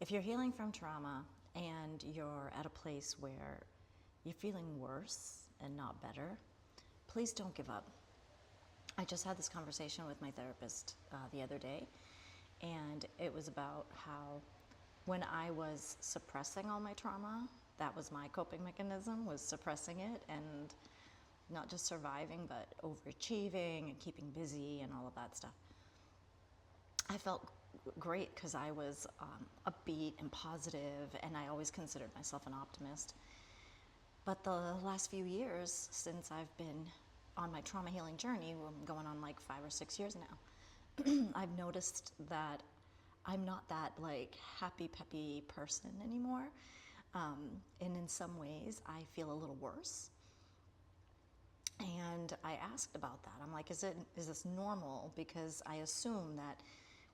If you're healing from trauma and you're at a place where you're feeling worse and not better, please don't give up. I just had this conversation with my therapist the other day, and it was about how when I was suppressing all my trauma, that was my coping mechanism, was suppressing it and not just surviving, but overachieving and keeping busy and all of that stuff. I felt great because I was upbeat and positive, and I always considered myself an optimist. But the last few years, since I've been on my trauma healing journey, I'm going on like 5 or 6 years now, I've noticed that I'm not that like happy, peppy person anymore. And in some ways, I feel a little worse. And I asked about that. I'm like, is this normal? Because I assume that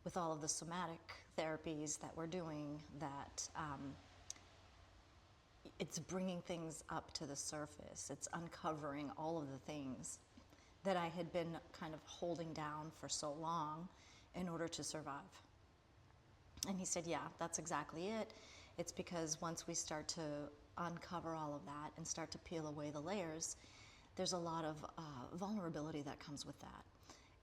with all of the somatic therapies that we're doing, that it's bringing things up to the surface. It's uncovering all of the things that I had been kind of holding down for so long in order to survive. And he said, yeah, that's exactly it. It's because once we start to uncover all of that and start to peel away the layers, there's a lot of vulnerability that comes with that.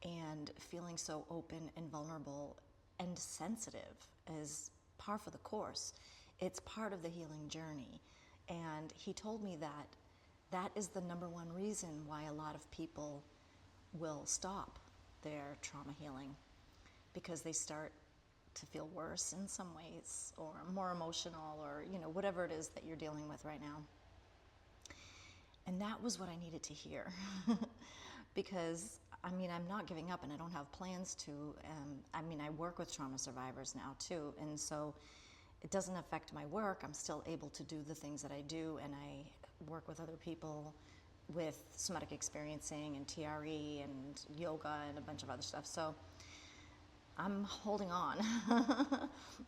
And feeling so open and vulnerable and sensitive is par for the course. It's part of the healing journey. And he told me that that is the number one reason why a lot of people will stop their trauma healing, because they start to feel worse in some ways, or more emotional, or whatever it is that you're dealing with right now. And that was what I needed to hear. Because I'm not giving up, and I don't have plans to. I work with trauma survivors now too, and so it doesn't affect my work. I'm still able to do the things that I do, and I work with other people with somatic experiencing and TRE and yoga and a bunch of other stuff. So I'm holding on.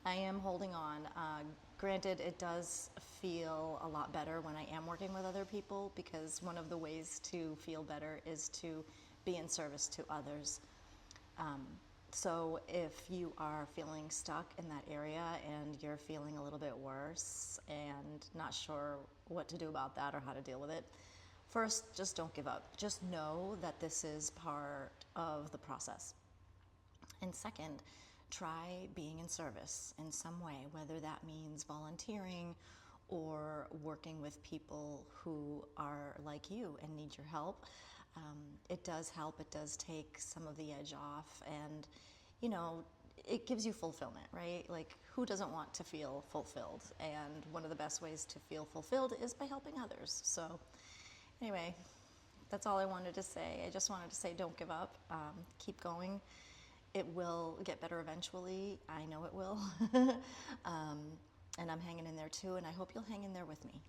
I am holding on. Granted, it does feel a lot better when I am working with other people, because one of the ways to feel better is to be in service to others. So if you are feeling stuck in that area and you're feeling a little bit worse and not sure what to do about that or how to deal with it, first, just don't give up. Just know that this is part of the process. And second, try being in service in some way, whether that means volunteering or working with people who are like you and need your help. It does help. It does take some of the edge off, and it gives you fulfillment, right? Like, who doesn't want to feel fulfilled? And one of the best ways to feel fulfilled is by helping others. So anyway, that's all I wanted to say. I just wanted to say, don't give up. Keep going. It will get better eventually. I know it will. And I'm hanging in there too, and I hope you'll hang in there with me.